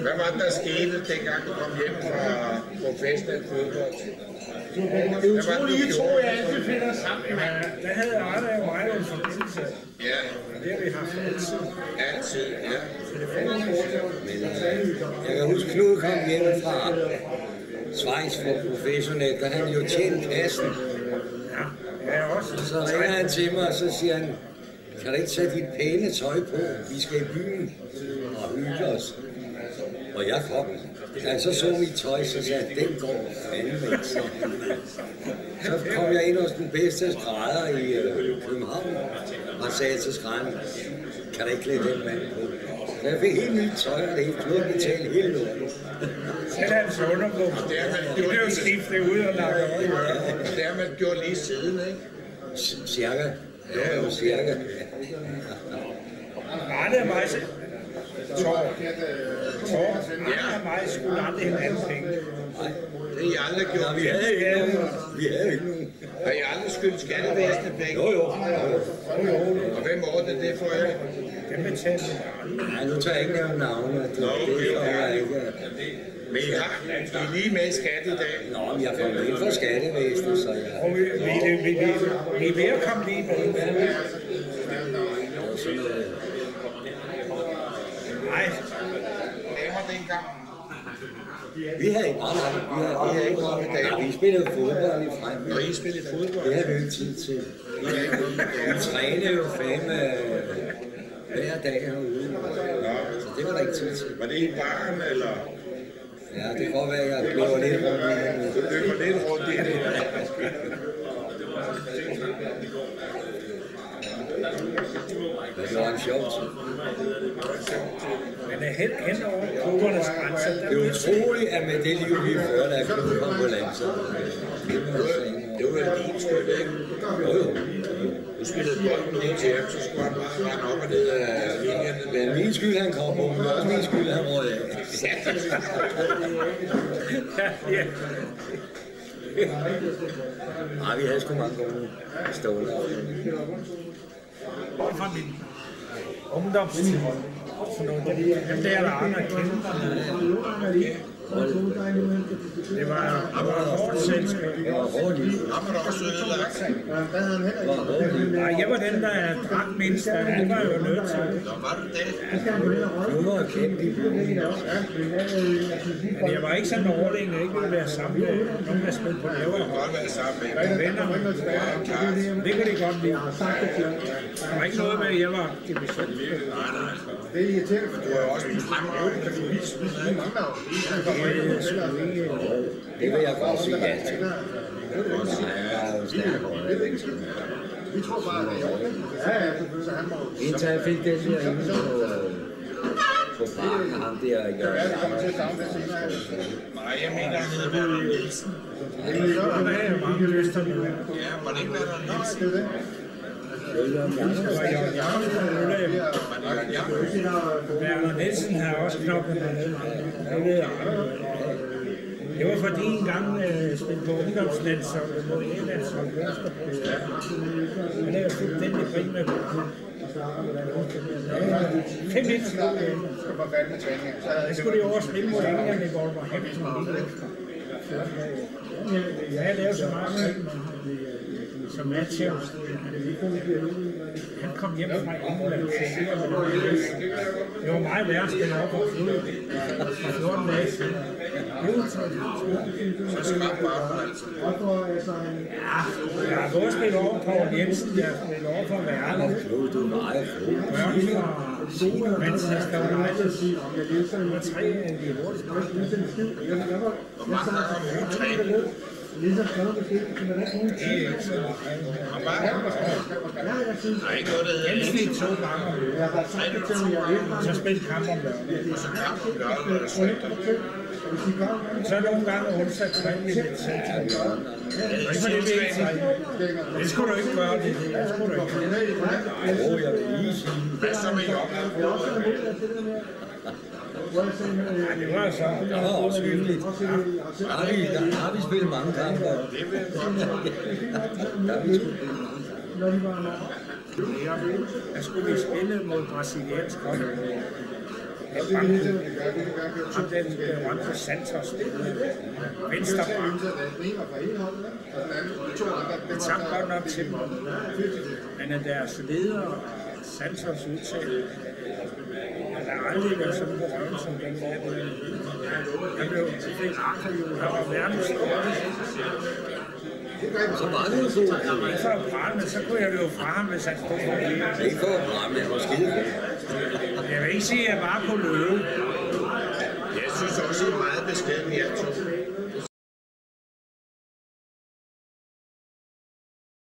Hvad var det, der skete, dengang du kom hjem fra professionel fodbold? Det er utroligt, I to jeg altid finder sammen. Der havde Arne og mig en forbindelse. Ja. Det har vi haft altid. Altid, ja. Men jeg kan huske, Knud kom hjem fra Schweiz for professionelt, der han jo tjent kassen. Ja, også. Så ringer han til mig, og så siger han, kan du ikke tage dit pæne tøj på? Vi skal i byen og hygge os. Og jeg kom. Da han så mit tøj, så sagde jeg, den går fandme ikke. Så kom jeg ind hos den bedste skrædder i København og sagde til skrædderen, kan du ikke klæde den mand på? Så jeg fik helt nyt tøj, og det hele klart betale hele lorten. Selv hans underbrug. Det blev skiftet ud og lagt over. Det har man gjort lige siden, ikke? Cirka. Jo, cirka. Arne og mig Arne og mig skulle aldrig hinanden penge. Nej, det har I aldrig gjort. Vi havde ikke nogen. Har I aldrig skyldt skattevæsenet penge? Jo. Og hvem ordnede det for jer? Det betalte Nej, nu tager jeg ikke nævne navne. Men I har lige med i skat i dag? Nå, men jeg får med for skattevæsenet, så jeg... Og vi er ved at komme lige på det. Nej. Vi havde ikke meget. Vi spillede fodbold i frem. Og I spillede fodbold? Det havde vi ikke tid til. Vi trænede jo fandme hver dag herude. Så det var der ikke tid til. Var det i baren, eller? Ja, det kan godt være, at jeg løber lidt rundt i det. Du løber lidt rundt i det. Men det var en sjov tid. Men hen over klubbernes grænser. Det er utroligt, at med det liv, vi førte, at klubben kom på landsholdet. Det var jo din skyld, ikke? Jo. Du spillede bolden ud til ham, så skulle han bare rende op og ned af linjen. Men min skyld, han kom på, men også min skyld, han rød af. Nej, vi havde sgu mange gode stående. Fra min ungdomstid. Dem der Arne kendte. Det var hårdt selskab. Nej, jeg var den, der drak mindst, og han var jo nødt til det. Nu var jeg kendt i byen. Men jeg var ikke sådan overlegen, at jeg ikke ville være sammen med nogen, der spillede på lavere. Jeg godt være sammen med Venner. Det kan de godt lide. Der var ikke noget med, at jeg var division. Du har jo også en fremragende kapitalisme, ikke? Det vil jeg godt sige ja til. Vi tror bare, at det er ordentligt. Ja, så han må... Indtil jeg fik den der inde på parken, ham der i Jørgen. Nej, jeg mener, han hedder Werner Nielsen. Ja, mange lyster med. Ja, var det ikke Werner Nielsen? Werner Nielsen har også knoklet dernede. Det ved jeg. Det var fordi en gang spillede på ungdomslandsholdet mod E-landsholdet Østerbro. Han er jo fuldstændig fri med 5-1. Det skulle de over spille mod England i Wolverhampton. Jeg har lavet så meget som Matthews. Han kom hjem fra England til det var meget værre at spille op på flyet for 14 dage siden. Så skræmt bare altså. Ja, jeg har både spillet over på Jensen, jeg har spillet over for Werner. Du er meget klog. Børn fra Manchester United. Og 3 af de hurtigste. Hvor mange gange har du trænet? Det er ikke så meget. Der er ikke noget, der hedder Gennemsnit 2 gange. Så spiller kamp om lørdag. og så kamp om lørdag eller søndag. Så nogle gange onsdag træning i det centrum. Det skulle du ikke gøre, det skulle du ikke gøre. Jeg vil lige sige. Hvad så med jobben? Ja, det var så. Det var også hyggeligt. Der har vi spillet mange kampe. Det vil jeg godt. Der har vi spillet mange. Der skulle vi spille mod brasiliansk hold. Ham den berømte Santos, venstre bak. Det tabte godt nok til dem. Men af deres leder, Santos udtalte, at der aldrig været sådan på røven som den der. Han blev han var verdens Så var det jo så. ikke for at prale, men så kunne jeg løbe fra ham, hvis han stod for det. Det er ikke for at brænde, jeg var skide. Jeg vil ikke sige, at jeg bare kunne løbe. Jeg synes også, I er meget beskeden, jer to.